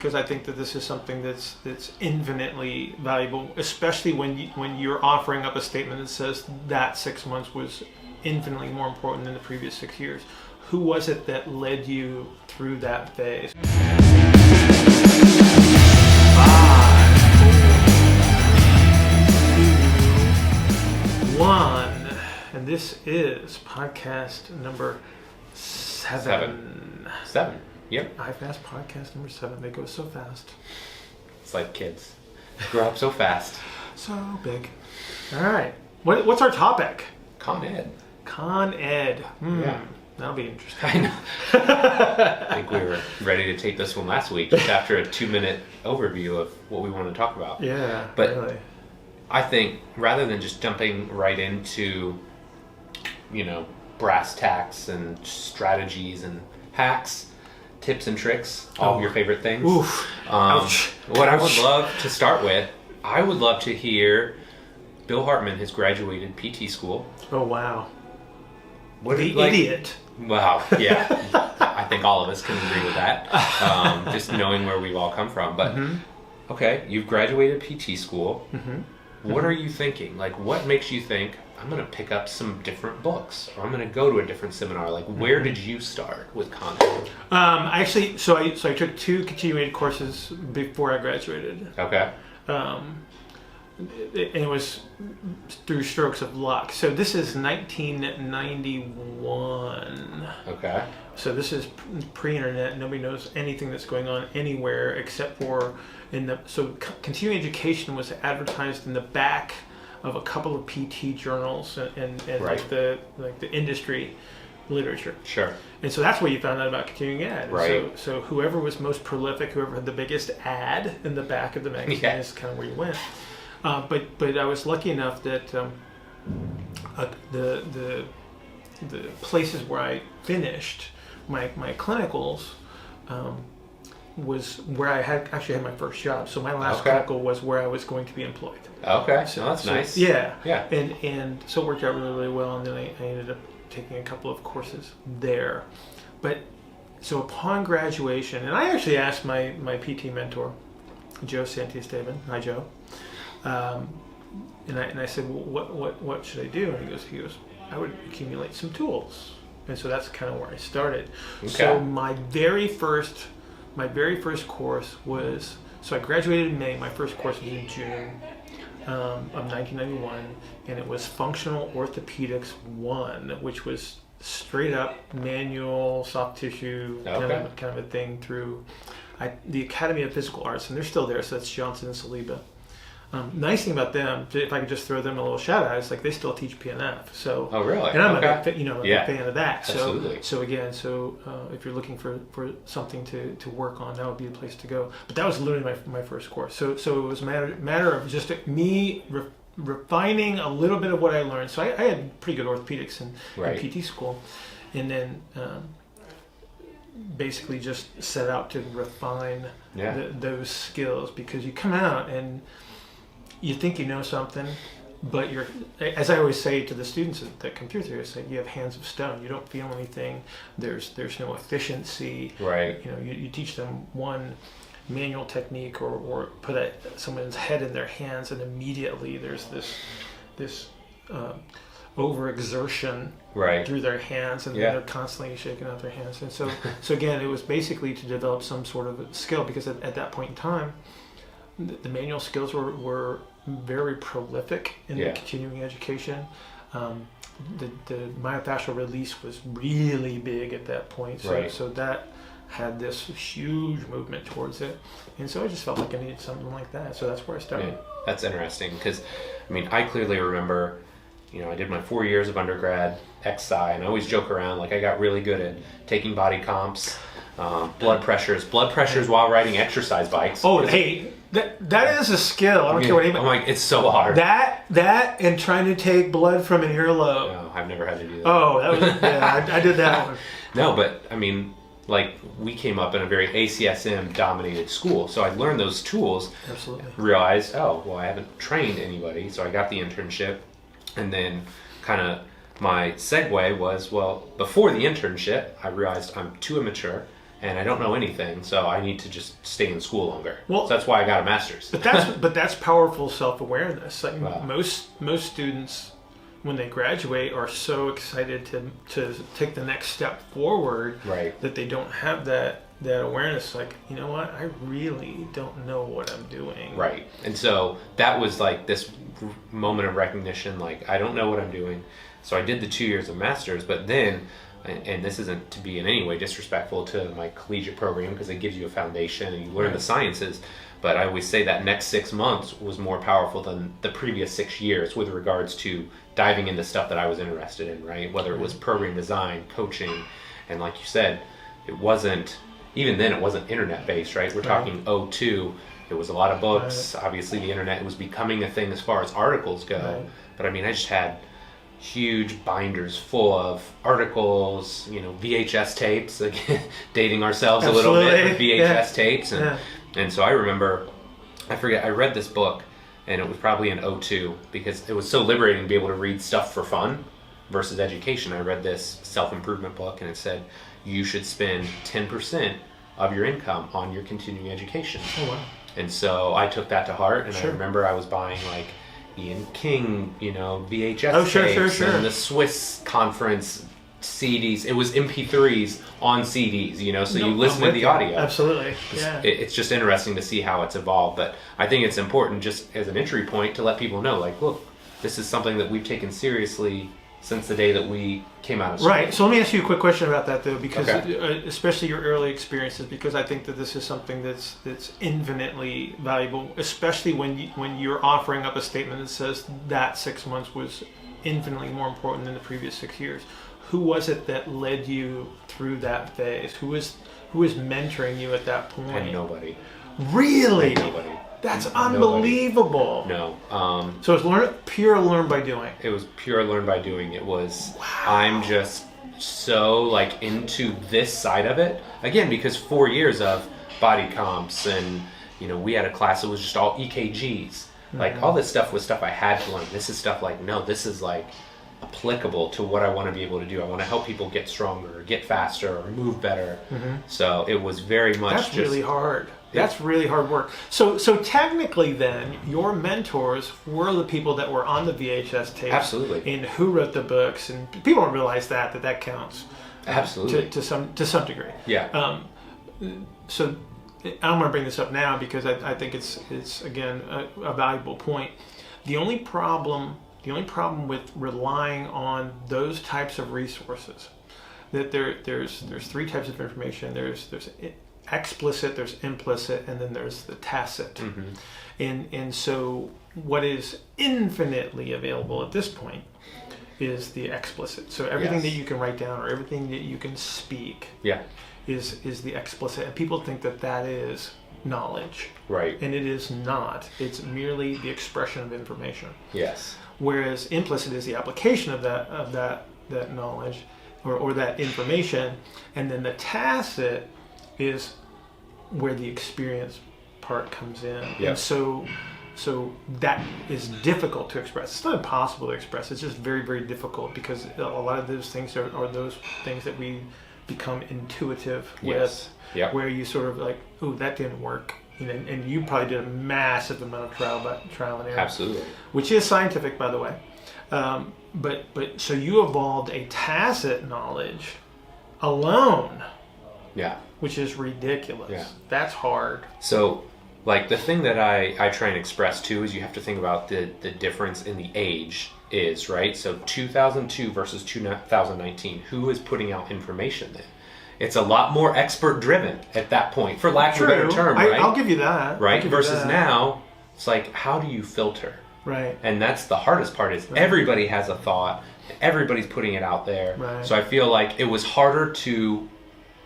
because I think that this is something that's infinitely valuable, especially when you're offering up a statement that says that 6 months was infinitely more important than the previous 6 years. Who was it that led you through that phase? 5, 4, 3, 2, 1, and this is podcast number 7. 7. Yep. IFAST podcast number 7. They go so fast. It's like kids. Grow up so fast. So big. All right. What's our topic? Con Ed. Con Ed. Yeah. That'll be interesting. I know. I think we were ready to take this one last week, just after a 2-minute overview of what we want to talk about. Yeah, but really. I think rather than just jumping right into, brass tacks and strategies and hacks, tips and tricks, all of your favorite things. Oof. Ouch. What I would love to start with, I would love to hear Bill Hartman has graduated PT school. Oh, wow. What the idiot. Wow, yeah. I think all of us can agree with that, just knowing where we've all come from. But, okay, you've graduated PT school. What are you thinking? Like, what makes you think, I'm going to pick up some different books, or I'm going to go to a different seminar? Like, where did you start with Con Ed? I took 2 continuing courses before I graduated. Okay. And it was through strokes of luck. So this is 1991. Okay. So this is pre-internet. Nobody knows anything that's going on anywhere except for continuing education was advertised in the back of a couple of PT journals and right. like the industry literature. Sure. And so that's where you found out about continuing ed. Right. So whoever was most prolific, whoever had the biggest ad in the back of the magazine is kind of where you went. But I was lucky enough that the places where I finished my clinicals was where I actually had my first job. So my last clinical was where I was going to be employed. Okay, so that's nice. Yeah. Yeah. And so it worked out really, really well. And then I ended up taking a couple of courses there. But so upon graduation, and I actually asked my PT mentor, Joe Santiesteban. Hi, Joe. And I said, well, what should I do? And he goes, I would accumulate some tools. And so that's kind of where I started. Okay. So my very first course was, so I graduated in May. My first course was in June of 1991, and it was Functional Orthopedics 1, which was straight up manual, soft tissue kind of a thing through the Academy of Physical Arts, and they're still there. So that's Johnson and Saliba. Nice thing about them, if I could just throw them a little shout out, is like they still teach PNF. So, oh really? And I'm a big fan of that. Absolutely. So if you're looking for something to work on, that would be the place to go. But that was literally my first course. So it was a matter of just me refining a little bit of what I learned. So I had pretty good orthopedics in PT school, and then basically just set out to refine those skills, because you come out and you think you know something, but you're, as I always say to the students that come through here, I say you have hands of stone. You don't feel anything. There's no efficiency. Right. You teach them one manual technique or put someone's head in their hands, and immediately there's this overexertion through their hands, and they're constantly shaking out their hands. And so again, it was basically to develop some sort of skill, because at that point in time, the manual skills were very prolific in the continuing education. The myofascial release was really big at that point, so that had this huge movement towards it, and so I just felt like I needed something like that. So that's where I started. Yeah, that's interesting, because I clearly remember, I did my 4 years of undergrad XI, and I always joke around like I got really good at taking body comps, blood pressures while riding exercise bikes. Oh, hey. That is a skill. I don't care what anybody... I'm like, it's so hard. That and trying to take blood from an earlobe. No, I've never had to do that. Oh, that was... I did that one. No, but, we came up in a very ACSM-dominated school, so I learned those tools. Absolutely. Realized, I haven't trained anybody, so I got the internship, and then kind of my segue was, before the internship, I realized I'm too immature, and I don't know anything, so I need to just stay in school longer. Well, so that's why I got a master's. but that's powerful self-awareness. Like Wow. most students, when they graduate, are so excited to take the next step forward, Right. that they don't have that awareness. Like, you know what? I really don't know what I'm doing. Right. And so that was like this moment of recognition, like, I don't know what I'm doing. So I did the 2 years of master's, but then, and this isn't to be in any way disrespectful to my collegiate program, because it gives you a foundation and you learn the sciences, but I always say that next 6 months was more powerful than the previous 6 years with regards to diving into stuff that I was interested in, right? Whether it was program design, coaching, and like you said, it wasn't, even then it wasn't internet based, right? We're talking '02. It was a lot of books. Right. Obviously the internet was becoming a thing as far as articles go. Right. But I mean, I just had huge binders full of articles, VHS tapes, like dating ourselves Absolutely. a little bit with VHS tapes. And so I remember, I read this book, and it was probably in '02, because it was so liberating to be able to read stuff for fun versus education. I read this self-improvement book, and it said, you should spend 10% of your income on your continuing education. Oh, wow. And so I took that to heart, and I remember I was buying like Ian King, VHS tapes and the Swiss conference CDs. It was MP3s on CDs, so you listen to the audio. Absolutely. Yeah. It's just interesting to see how it's evolved, but I think it's important just as an entry point to let people know, like, look, this is something that we've taken seriously since the day that we came out of school. Right. So let me ask you a quick question about that, though, because especially your early experiences, because I think that this is something that's infinitely valuable, especially when you're offering up a statement that says that 6 months was infinitely more important than the previous 6 years. Who was it that led you through that phase? Who was mentoring you at that point? And nobody. Really? And nobody. That's unbelievable. No. So it's pure learn by doing. It was pure learn by doing. It was, I'm just so like into this side of it. Again, because 4 years of body comps and, we had a class that was just all EKGs. Like all this stuff was stuff I had to learn. This is stuff like, no, this is like applicable to what I want to be able to do. I want to help people get stronger, or get faster, or move better. So it was very much That's really hard. That's really hard work. So technically then, your mentors were the people that were on the VHS tapes. Absolutely. And who wrote the books, and people don't realize that counts. Absolutely. To some degree. Yeah. So I'm going to bring this up now because I think it's again a valuable point. The only problem with relying on those types of resources, that there's three types of information. There's explicit, there's implicit, and then there's the tacit. And so what is infinitely available at this point is the explicit. So everything that you can write down or everything that you can speak is the explicit. And people think that is knowledge. Right. And it is not. It's merely the expression of information. Yes. Whereas implicit is the application of that knowledge or that information, and then the tacit is where the experience part comes in. And so that is difficult to express. It's not impossible to express. It's just very, very difficult because a lot of those things are those things that we become intuitive with, where you sort of like, ooh, that didn't work. And you probably did a massive amount of trial and error. Absolutely. Which is scientific, by the way. But so you evolved a tacit knowledge alone. Yeah. Which is ridiculous. Yeah. That's hard. So, like, the thing that I try and express, too, is you have to think about the difference in the age is, right? So, 2002 versus 2019, who is putting out information then? It's a lot more expert-driven at that point, for lack of a better term, right? I'll give you that. Right? Versus now, it's like, how do you filter? Right. And that's the hardest part is everybody has a thought. Everybody's putting it out there. Right. So I feel like it was harder to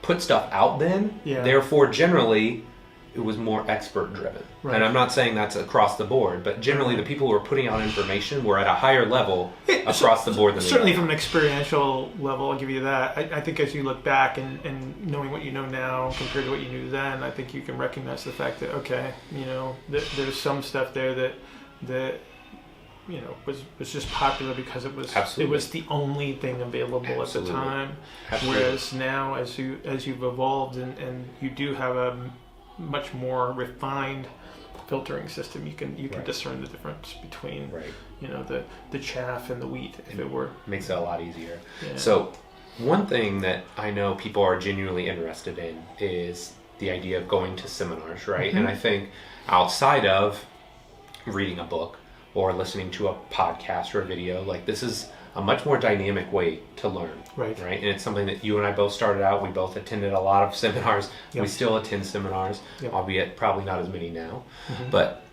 put stuff out then. Yeah. Therefore, generally, it was more expert driven. Right. And I'm not saying that's across the board, but generally the people who are putting out information were at a higher level across the board than certainly from an experiential level. I'll give you that. I think as you look back and knowing what you know now compared to what you knew then, I think you can recognize the fact that there's some stuff there that was just popular because it was the only thing available at the time. Whereas now, as you've evolved and you do have a much more refined filtering system, you can discern the difference between the chaff and the wheat, if it were. Makes it a lot easier. Yeah. So one thing that I know people are genuinely interested in is the idea of going to seminars, right? Mm-hmm. And I think outside of reading a book or listening to a podcast or a video, like this is a much more dynamic way to learn, right? And it's something that you and I both started out. We both attended a lot of seminars. Yep. We still attend seminars, albeit probably not as many now. Mm-hmm. But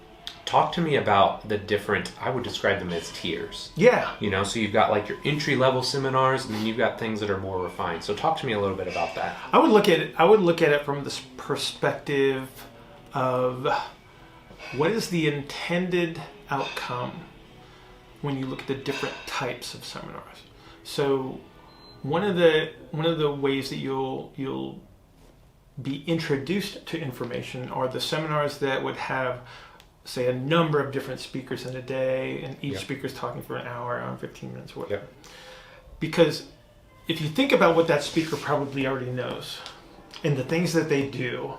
talk to me about the different, I would describe them as tiers. Yeah. So you've got like your entry-level seminars, and then you've got things that are more refined. So talk to me a little bit about that. I would look at it from this perspective of what is the intended outcome when you look at the different types of seminars. So one of the ways that you'll be introduced to information are the seminars that would have, say, a number of different speakers in a day, and each speaker's talking for an hour and 15 minutes or whatever. Because if you think about what that speaker probably already knows and the things that they do,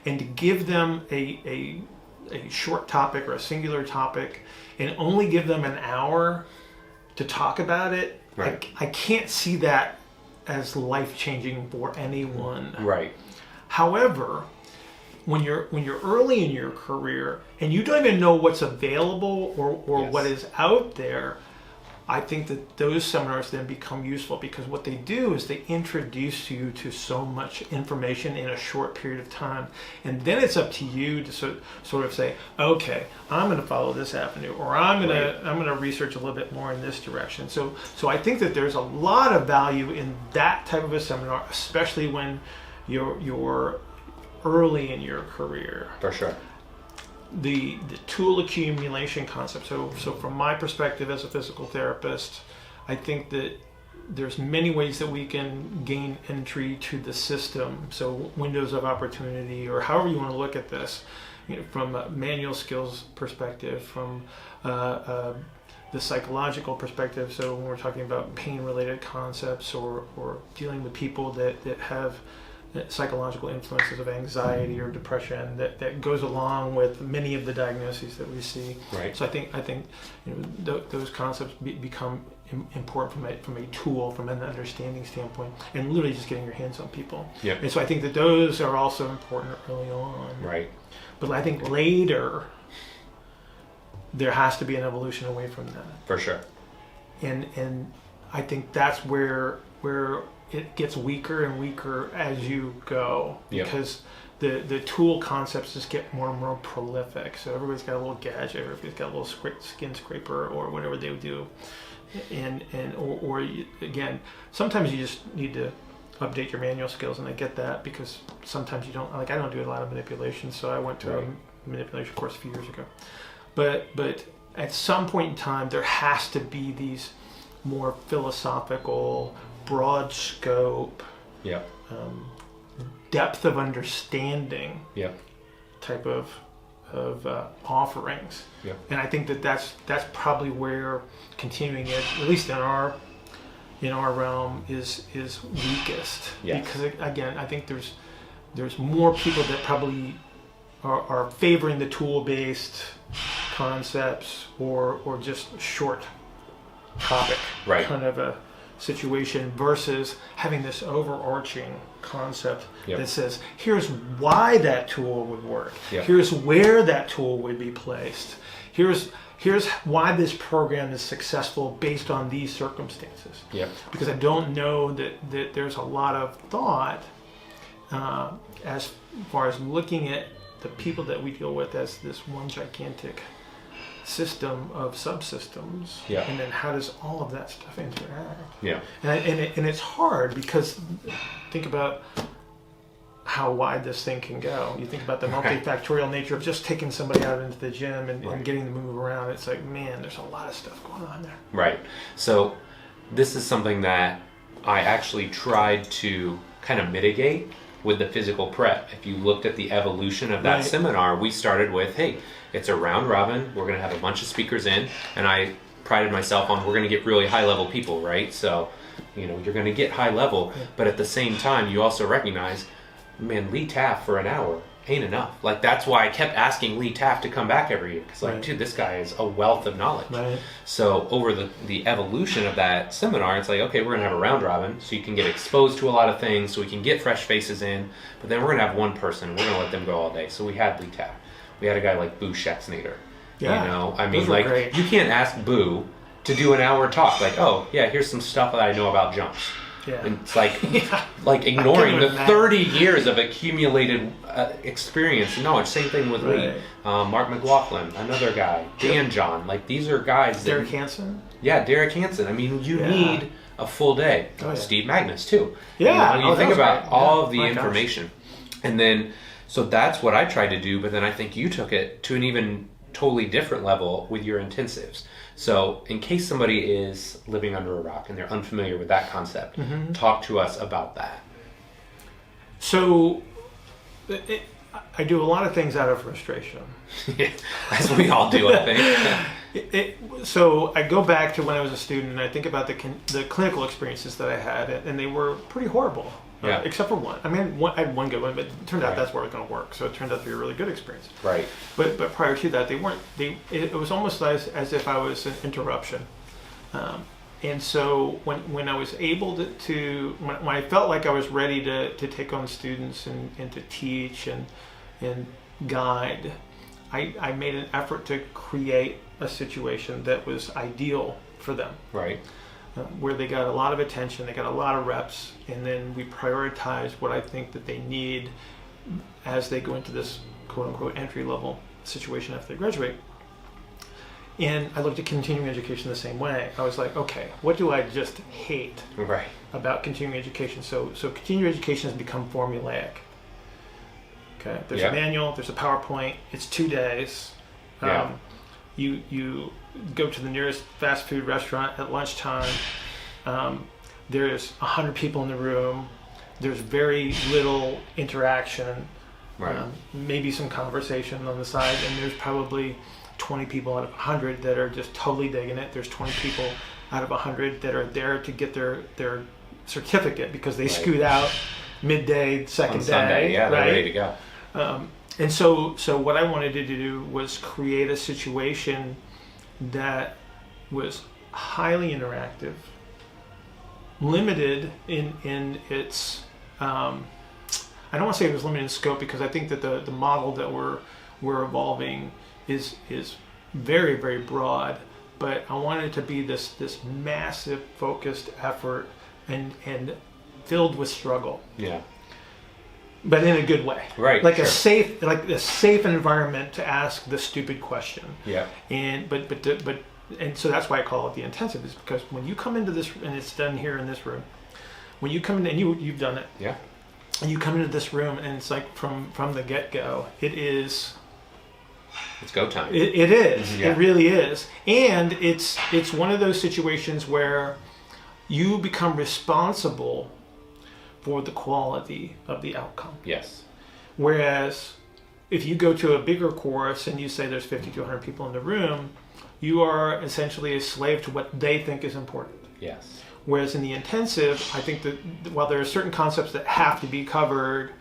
and to give them a short topic or a singular topic and only give them an hour to talk about it, I can't see that as life-changing for anyone. Right. However, when you're early in your career and you don't even know what's available or what is out there, I think that those seminars then become useful, because what they do is they introduce you to so much information in a short period of time, and then it's up to you to sort of say, okay, I'm going to follow this avenue, or I'm going to research a little bit more in this direction. So I think that there's a lot of value in that type of a seminar, especially when you're early in your career. For sure. The tool accumulation concept. So from my perspective as a physical therapist, I think that there's many ways that we can gain entry to the system. So windows of opportunity, or however you want to look at this, from a manual skills perspective, from the psychological perspective. So when we're talking about pain-related concepts, or dealing with people that have psychological influences of anxiety or depression that goes along with many of the diagnoses that we see. Right. So I think those concepts become important from a tool, from an understanding standpoint, and literally just getting your hands on people. Yep. And so I think that those are also important early on. Right. But I think later there has to be an evolution away from that. For sure. And I think that's where it gets weaker and weaker as you go, because the tool concepts just get more and more prolific. So everybody's got a little gadget, everybody's got a little skin scraper or whatever they do, or again, sometimes you just need to update your manual skills, and I get that, because sometimes you don't, like, I don't do a lot of manipulation, so I went to a manipulation course a few years ago, but at some point in time there has to be these more philosophical, broad scope, depth of understanding type of offerings. And I think that's probably where continuing ed, at least in our realm, is weakest. Because again, I think there's more people that probably are favoring the tool-based concepts or just short topic kind of a situation, versus having this overarching concept that says, here's why that tool would work, here's where that tool would be placed, here's why this program is successful based on these circumstances. Because I don't know that there's a lot of thought as far as looking at the people that we deal with as this one gigantic system of subsystems, and then how does all of that stuff interact? And it's hard, because think about how wide this thing can go. You think about the multifactorial nature of just taking somebody out into the gym and getting them to move around. It's like, man, there's a lot of stuff going on there. Right. So this is something that I actually tried to kind of mitigate with the physical prep. If you looked at the evolution of that seminar, we started with, hey, it's a round robin. We're going to have a bunch of speakers in, and I prided myself on we're going to get really high level people, right? So, you're going to get high level, but at the same time, you also recognize, man, Lee Taft for an hour ain't enough. Like, that's why I kept asking Lee Taft to come back every year, because dude, this guy is a wealth of knowledge. So over the evolution of that seminar, it's like, okay, we're gonna have a round robin so you can get exposed to a lot of things, so we can get fresh faces in, but then we're gonna have one person and we're gonna let them go all day. So we had Lee Taft. We had a guy like Boo Schexnader. I mean, like, great. You can't ask Boo to do an hour talk, like, oh yeah, here's some stuff that I know about jumps. And it's like like ignoring the 30 years of accumulated experience and knowledge. Same thing with Lee. Mark McLaughlin, another guy. Dan John. Like, these are guys that... Derek Hansen? Yeah, Derek Hansen. I mean, you need a full day. Steve Magnus, too. Yeah. You think about all of the information. And then, so that's what I tried to do, but then I think you took it to an even totally different level with your intensives. So in case somebody is living under a rock and they're unfamiliar with that concept, talk to us about that. So I do a lot of things out of frustration. As we all do, I think. So I go back to when I was a student and I think about the clinical experiences that I had, and they were pretty horrible. Except for one. I mean, I had one good one, but it turned out that's where it was going to work. So it turned out to be a really good experience. Right. But prior to that, they weren't. It was almost as if I was an interruption. And so when I was able to when I felt like I was ready to take on students and to teach and guide, I made an effort to create a situation that was ideal for them. Right. Where they got a lot of attention, they got a lot of reps, and then we prioritize what I think that they need as they go into this quote-unquote entry-level situation after they graduate. And I looked at continuing education the same way. I was like, okay, what do I just hate about continuing education? So continuing education has become formulaic. Okay, there's a manual, there's a PowerPoint, it's 2 days. You go to the nearest fast food restaurant at lunchtime. There's 100 people in the room. There's very little interaction. Maybe some conversation on the side, and there's probably 20 people out of 100 that are just totally digging it. There's 20 people out of 100 that are there to get their certificate because they scoot out midday, second day. Sunday, they're ready to go. And so what I wanted to do was create a situation that was highly interactive, limited in its, I don't want to say it was limited in scope, because I think that the model that we're evolving is very, very broad, but I wanted it to be this massive focused effort and filled with struggle. Yeah. But in a good way, right? Like a safe environment to ask the stupid question. Yeah. And and so that's why I call it the intensive, is because when you come into this, and it's done here in this room, when you come in, and you've done it. Yeah. And you come into this room, and it's like from the get go, it's go time. It is. Yeah. It really is, and it's one of those situations where you become responsible for the quality of the outcome. Yes. Whereas if you go to a bigger course and you say there's 50 to 100 people in the room, you are essentially a slave to what they think is important. Yes. Whereas in the intensive, I think that while there are certain concepts that have to be covered,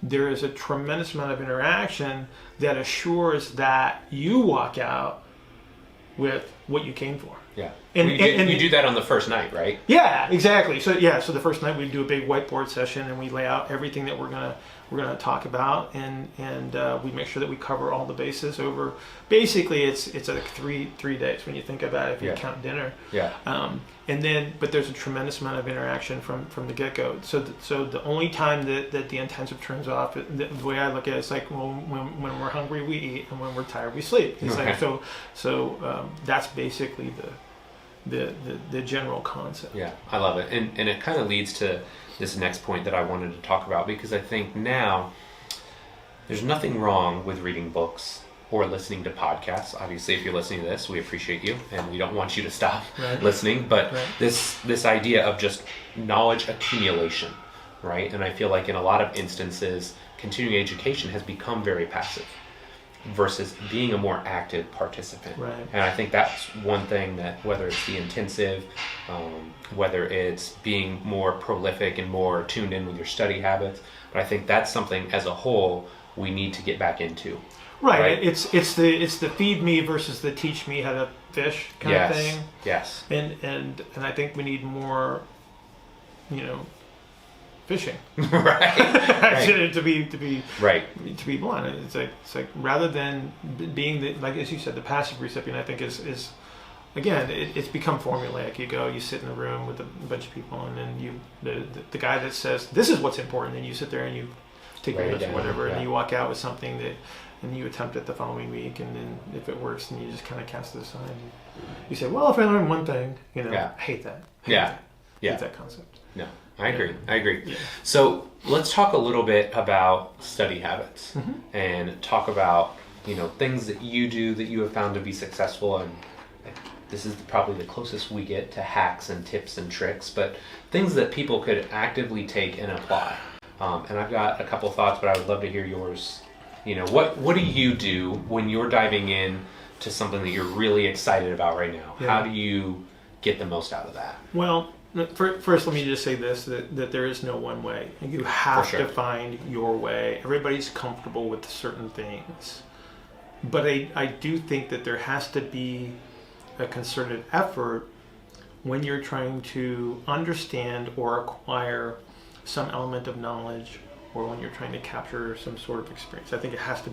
there is a tremendous amount of interaction that assures that you walk out with what you came for. Yeah. And you do that on the first night, right? Yeah, exactly. So the first night we do a big whiteboard session, and we lay out everything that we're gonna talk about, and we make sure that we cover all the bases over. Basically, it's like three days when you think about it, if you count dinner. Yeah. But there's a tremendous amount of interaction from the get go. So the only time that the intensive turns off, the way I look at it, it's like, well, when we're hungry we eat, and when we're tired we sleep. It's like so that's basically the general concept. Yeah, I love it. And it kind of leads to this next point that I wanted to talk about, because I think now there's nothing wrong with reading books or listening to podcasts. Obviously, if you're listening to this, we appreciate you, and we don't want you to stop listening. But this idea of just knowledge accumulation, right? And I feel like in a lot of instances, continuing education has become very passive versus being a more active participant. Right. And I think that's one thing that, whether it's the intensive, whether it's being more prolific and more tuned in with your study habits, but I think that's something as a whole we need to get back into. Right. It's the feed me versus the teach me how to fish kind of thing. Yes. And I think we need more, fishing. Right. to be right. To be blunt, it's like rather than being the, like as you said, the passive recipient, I think is again, it's become formulaic. You sit in a room with a bunch of people, and then the guy that says this is what's important, and you sit there and you take notes or whatever, and you walk out with something that, and you attempt it the following week, and then if it works, then you just kind of cast it aside. You say, well, if I learn one thing, I hate that. Hate that concept. No, I agree. Yeah. So let's talk a little bit about study habits and talk about, things that you do that you have found to be successful. And this is probably the closest we get to hacks and tips and tricks, but things that people could actively take and apply. And I've got a couple thoughts, but I would love to hear yours. What do you do when you're diving in to something that you're really excited about right now? Yeah. How do you get the most out of that? Well, first let me just say this, that there is no one way. You have to find your way. Everybody's comfortable with certain things. But I do think that there has to be a concerted effort when you're trying to understand or acquire some element of knowledge, or when you're trying to capture some sort of experience. I think there has to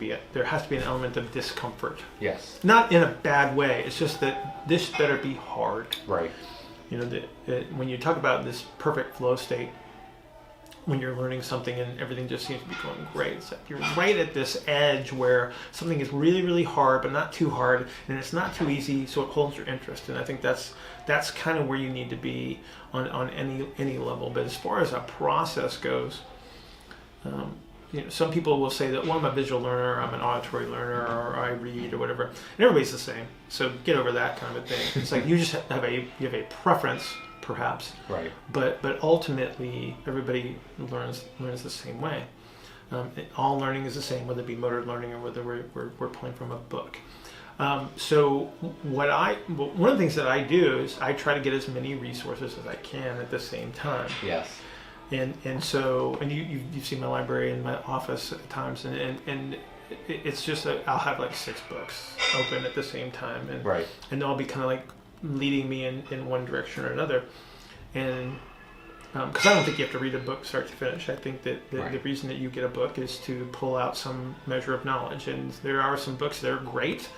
be an element of discomfort. Yes. Not in a bad way. It's just that this better be hard. Right. When you talk about this perfect flow state, when you're learning something and everything just seems to be going great, it's like you're right at this edge where something is really, really hard, but not too hard, and it's not too easy, so it holds your interest. And I think that's kind of where you need to be on any level. But as far as a process goes, some people will say that, well, I'm a visual learner, I'm an auditory learner, or I read, or whatever. And everybody's the same. So get over that kind of a thing. It's like you just have a preference, perhaps. Right. But ultimately, everybody learns the same way. All learning is the same, whether it be motor learning or whether we're pulling from a book. So one of the things that I do is I try to get as many resources as I can at the same time. Yes. And so you've seen my library in my office at times, and it's just that I'll have like 6 books open at the same time, and they'll be kind of like leading me in one direction or another, and because I don't think you have to read a book start to finish. I think that the reason that you get a book is to pull out some measure of knowledge, and there are some books that are great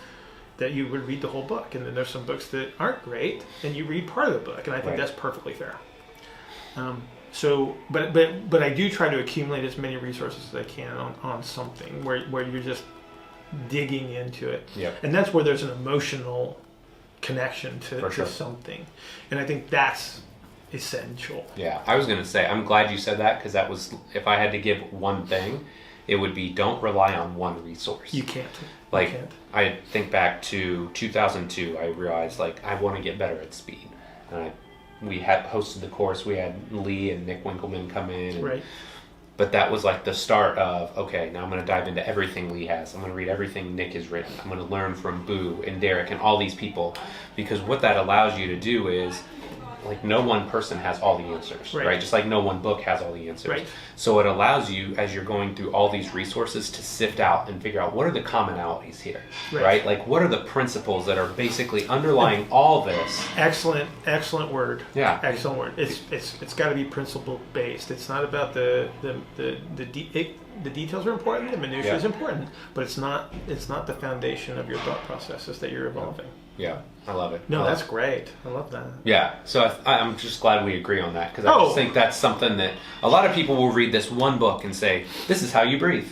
that you would read the whole book, and then there's some books that aren't great and you read part of the book, and I think that's perfectly fair. So, but I do try to accumulate as many resources as I can on something where you're just digging into it. Yep. And that's where there's an emotional connection to sure. something. And I think that's essential. Yeah, I was going to say, I'm glad you said that, because that was, if I had to give one thing, it would be don't rely on one resource. You can't. Like, I think back to 2002, I realized, like, I want to get better at speed. And we had hosted the course, we had Lee and Nick Winkleman come in. Right. But that was like the start of, okay, now I'm going to dive into everything Lee has. I'm going to read everything Nick has written. I'm going to learn from Boo and Derek and all these people. Because what that allows you to do is, like, no one person has all the answers, right? Just like no one book has all the answers. Right. So it allows you, as you're going through all these resources, to sift out and figure out what are the commonalities here, right? Like, what are the principles that are basically underlying all this? Excellent word. Yeah. Excellent word. It's got to be principle based. It's not about the details are important, the minutiae is important, but it's not the foundation of your thought processes that you're evolving. Yeah, I love it. No, that's great. I love that. Yeah, so I'm just glad we agree on that, because I just think that's something that a lot of people will read this one book and say, this is how you breathe.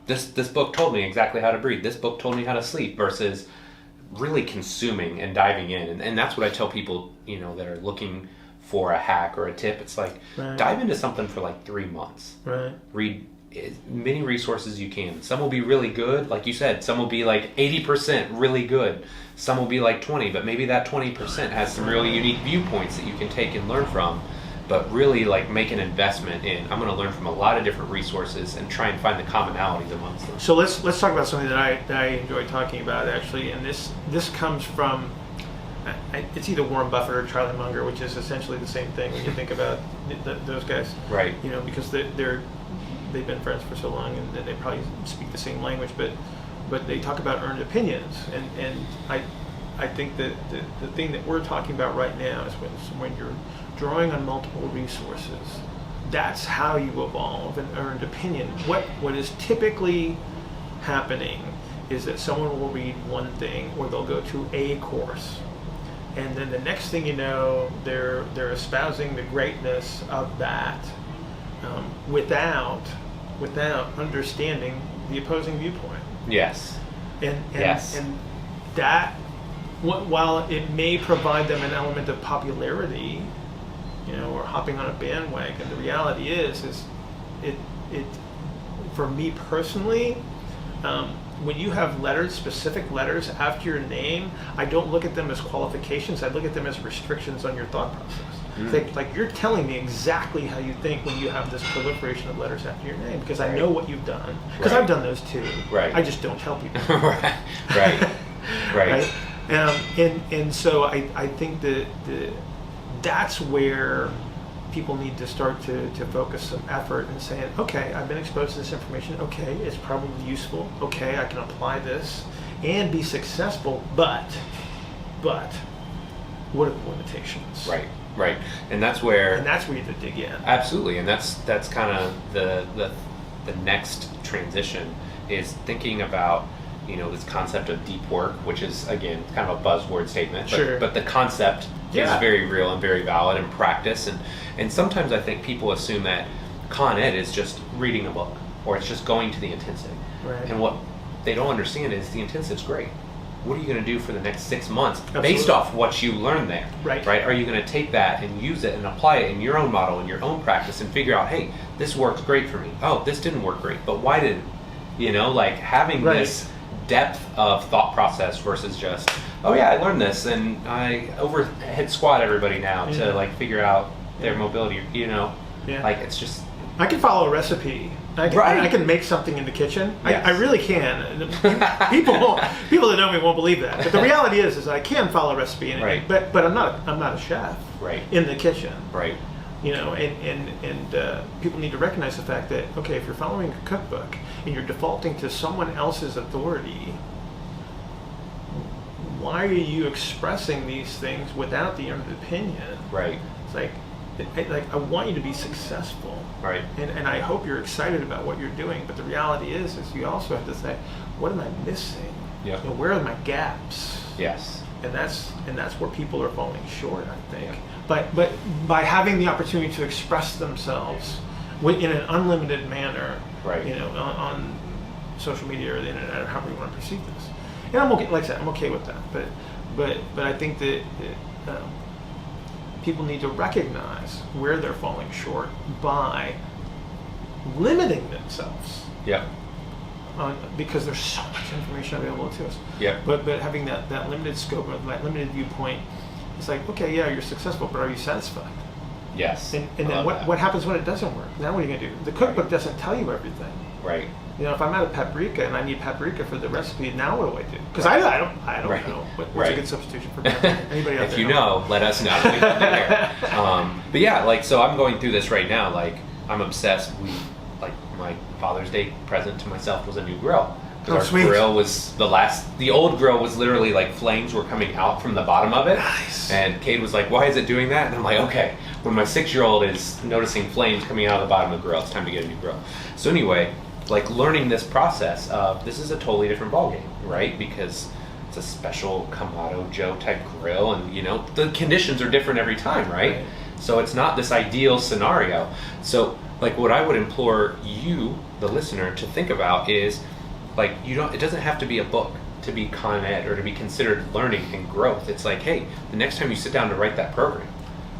This book told me exactly how to breathe. This book told me how to sleep, versus really consuming and diving in. And that's what I tell people, that are looking for a hack or a tip. It's like, dive into something for like 3 months. Right. Read as many resources as you can. Some will be really good, like you said. Some will be like 80% really good. Some will be like 20, but maybe that 20% has some really unique viewpoints that you can take and learn from. but really like make an investment in, I'm going to learn from a lot of different resources and try and find the commonalities amongst them. So let's talk about something that I enjoy talking about, actually, and this comes from, it's either Warren Buffett or Charlie Munger, which is essentially the same thing when you think about those guys. Right. You know, because they've been friends for so long, and they probably speak the same language, but they talk about earned opinions, and I think that the thing that we're talking about right now is when you're drawing on multiple resources, that's how you evolve an earned opinion. What is typically happening is that someone will read one thing, or they'll go to a course, and then the next thing you know, they're espousing the greatness of that, without understanding the opposing viewpoint. Yes. And yes. And that, while it may provide them an element of popularity, you know, or hopping on a bandwagon, the reality is it for me personally, when you have specific letters after your name, I don't look at them as qualifications. I look at them as restrictions on your thought process. Like you're telling me exactly how you think when you have this proliferation of letters after your name, because I know what you've done, because I've done those too. Right. I just don't tell people. Right. Right. And so I think that that's where people need to start to focus some effort and saying, okay, I've been exposed to this information. Okay, it's probably useful. Okay, I can apply this and be successful. But what are the limitations? Right. And that's where you have to dig in. Absolutely, and that's kind of the next transition is thinking about, you know, this concept of deep work, which is, again, kind of a buzzword statement, but the concept is very real and very valid in practice. And sometimes I think people assume that Con Ed is just reading a book, or it's just going to the intensive. Right. And what they don't understand is the intensive's great. What are you going to do for the next 6 months based off what you learned there? Right? Are you going to take that and use it and apply it in your own model, in your own practice, and figure out, hey, this worked great for me. Oh, this didn't work great, but why didn't? You know, like having this depth of thought process versus just, oh yeah, I learned this and I overhead squat everybody now to like figure out their mobility, you know, like it's just. I can follow a recipe. I can make something in the kitchen. Yes. I really can. People that know me won't believe that. But the reality is I can follow a recipe, but I'm not a chef in the kitchen. Right. You know, and people need to recognize the fact that, okay, if you're following a cookbook and you're defaulting to someone else's authority, why are you expressing these things without the earned opinion? Right. It's like I want you to be successful. Right. And I hope you're excited about what you're doing. But the reality is you also have to say, what am I missing? Yeah. You know, where are my gaps? Yes. And that's where people are falling short, I think. Yeah. But by having the opportunity to express themselves in an unlimited manner, you know, on social media or the internet or however you want to perceive this, and I'm okay. Like I said, I'm okay with that. But I think that people need to recognize where they're falling short by limiting themselves. Yeah. Because there's so much information available to us. Yeah. But having that limited scope, that limited viewpoint, it's like, okay, yeah, you're successful, but are you satisfied? Yes. And then what happens when it doesn't work? Now what are you going to do? The cookbook doesn't tell you everything. Right. You know, if I'm out of paprika and I need paprika for the recipe, now what do I do? Because I don't know what's a good substitution for paprika. Anybody out there? If you know, let us know. But yeah, like, so I'm going through this right now. Like, I'm obsessed. Like, my Father's Day present to myself was a new grill. Our grill was the old grill was literally like flames were coming out from the bottom of it. Nice. And Cade was like, why is it doing that? And I'm like, okay, when my 6-year-old is noticing flames coming out of the bottom of the grill, it's time to get a new grill. So anyway, like learning this process of this is a totally different ballgame, right? Because it's a special Kamado Joe type grill, and you know, the conditions are different every time, right? So it's not this ideal scenario. So like what I would implore you, the listener, to think about is like it doesn't have to be a book to be Con Ed or to be considered learning and growth. It's like, hey, the next time you sit down to write that program,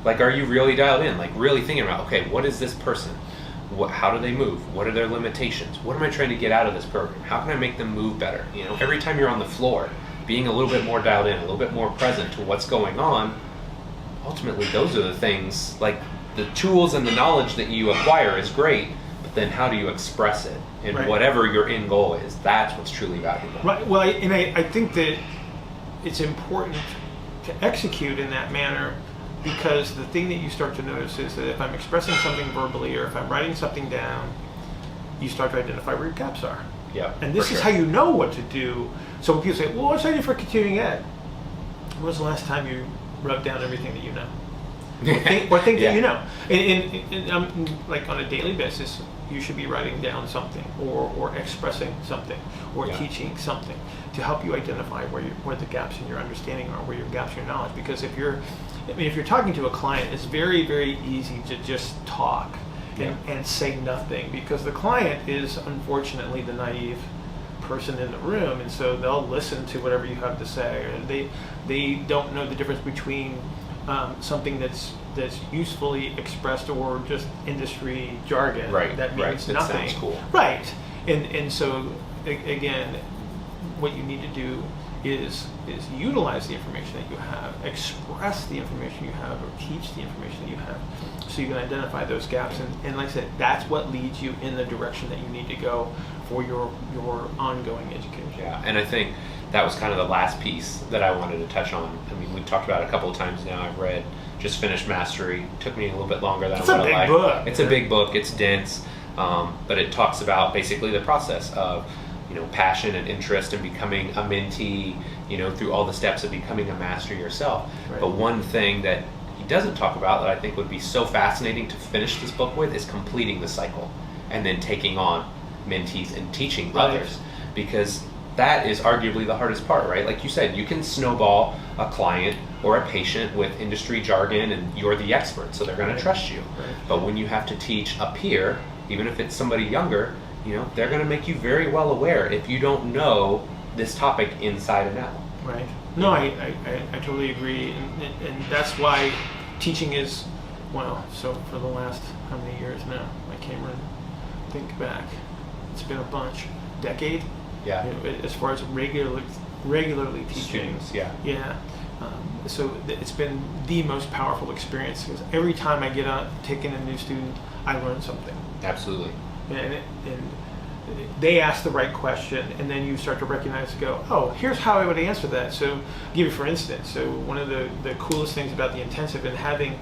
like, are you really dialed in? Like really thinking about, okay, what is this person? How do they move? What are their limitations? What am I trying to get out of this program? How can I make them move better? You know, every time you're on the floor, being a little bit more dialed in, a little bit more present to what's going on, ultimately those are the things, like the tools and the knowledge that you acquire is great, but then how do you express it? And right. whatever your end goal is, that's what's truly valuable. Right. Well, I think that it's important to execute in that manner, because the thing that you start to notice is that if I'm expressing something verbally or if I'm writing something down, you start to identify where your gaps are. Yeah. And this is how you know what to do. So when people say, well, what should I do for continuing ed? When was the last time you wrote down everything that you know? Or think that you know? And like on a daily basis, you should be writing down something or expressing something or teaching something to help you identify where the gaps in your understanding are, where your gaps in your knowledge. Because if you're talking to a client, it's very, very easy to just talk and say nothing, because the client is unfortunately the naive person in the room, and so they'll listen to whatever you have to say, and they don't know the difference between something that's usefully expressed or just industry jargon that means nothing. It sounds cool. Right. And so again, what you need to do is utilize the information that you have, express the information you have, or teach the information that you have, so you can identify those gaps. And like I said, that's what leads you in the direction that you need to go for your ongoing education. Yeah, and I think that was kind of the last piece that I wanted to touch on. I mean, we've talked about it a couple of times now. I've just finished Mastery. It took me a little bit longer than I would have liked. Book. It's a big book. It's dense, but it talks about basically the process of, passion and interest in becoming a mentee, through all the steps of becoming a master yourself. Right. But one thing that he doesn't talk about that I think would be so fascinating to finish this book with is completing the cycle and then taking on mentees and teaching others, because that is arguably the hardest part, right? Like you said, you can snowball a client or a patient with industry jargon and you're the expert, so they're going to trust you. Right. But when you have to teach a peer, even if it's somebody younger, they're going to make you very well aware if you don't know this topic inside and out. Right. No, I totally agree. And that's why teaching is, so for the last, how many years now? I can't even think back. It's been a bunch. Decade? Yeah. As far as regularly teaching. Students, yeah. Yeah. So it's been the most powerful experience, because every time I get on taking a new student, I learn something. Absolutely. And they ask the right question, and then you start to recognize, oh, here's how I would answer that. So I'll give you for instance, so one of the coolest things about the intensive and having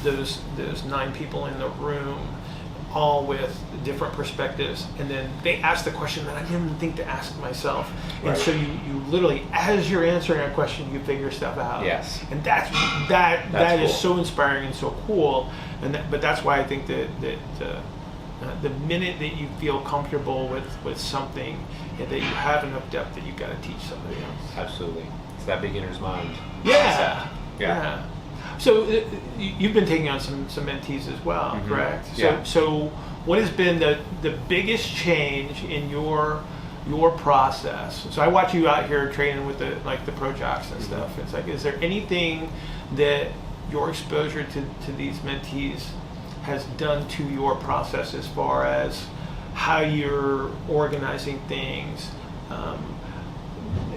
those 9 people in the room, all with different perspectives, and then they ask the question that I didn't even think to ask myself. And so you literally, as you're answering a question, you figure stuff out. Yes. And that cool. is so inspiring and so cool. But that's why I think that the minute that you feel comfortable with something, that you have enough depth that you've got to teach somebody else. Absolutely. It's that beginner's mind. Yeah. So you've been taking on some mentees as well, correct? So what has been the biggest change in your process? So I watch you out here training with the pro jocks and stuff. It's like, is there anything that your exposure to these mentees has done to your process as far as how you're organizing things,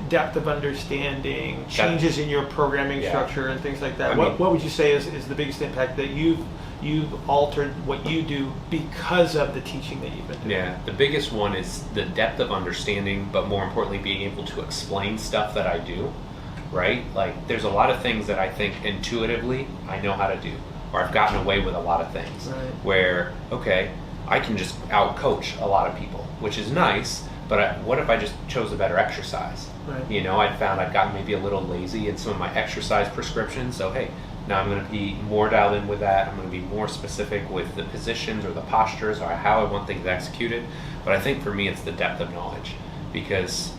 depth of understanding, changes in your programming structure and things like that? What would you say is the biggest impact that you've altered what you do because of the teaching that you've been doing? Yeah, the biggest one is the depth of understanding, but more importantly, being able to explain stuff that I do, right? Like, there's a lot of things that I think intuitively I know how to do, or I've gotten away with a lot of things, where, okay, I can just out-coach a lot of people, which is nice, but what if I just chose a better exercise? Right. I'd found I'd gotten maybe a little lazy in some of my exercise prescriptions, so hey, now I'm going to be more dialed in with that. I'm going to be more specific with the positions or the postures or how I want things executed. But I think for me, it's the depth of knowledge, because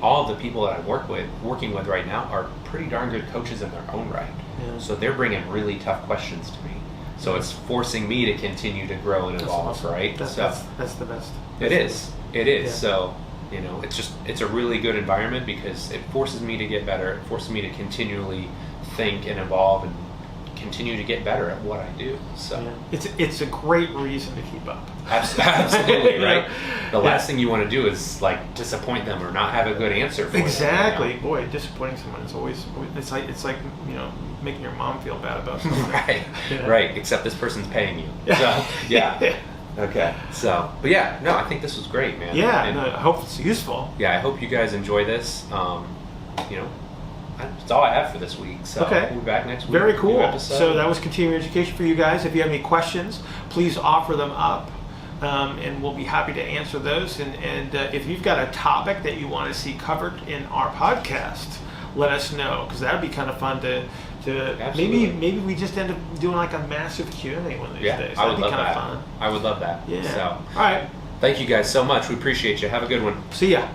all of the people that I'm working with right now are pretty darn good coaches in their own right. Yeah. So they're bringing really tough questions to me. So it's forcing me to continue to grow and evolve, awesome. Right? That's the best. It is. Yeah. So, it's a really good environment because it forces me to get better. It forces me to continually think and evolve and continue to get better at what I do. So it's a great reason to keep up. Absolutely, right? The last thing you want to do is like disappoint them or not have a good answer for exactly. them. Boy, disappointing someone is always it's like making your mom feel bad about something. Right. Except this person's paying you. So, yeah. Okay. So, but yeah, no, I think this was great, man. Yeah. And, I hope it's useful. Yeah, I hope you guys enjoy this. That's all I have for this week. So we'll be back next week. Very cool. So that was continuing education for you guys. If you have any questions, please offer them up, and we'll be happy to answer those. And if you've got a topic that you want to see covered in our podcast, let us know, because that would be kind of fun to maybe we just end up doing like a massive Q&A one of these days. I would love kind that. of fun. I would love that. Yeah. So, all right. Thank you guys so much. We appreciate you. Have a good one. See ya.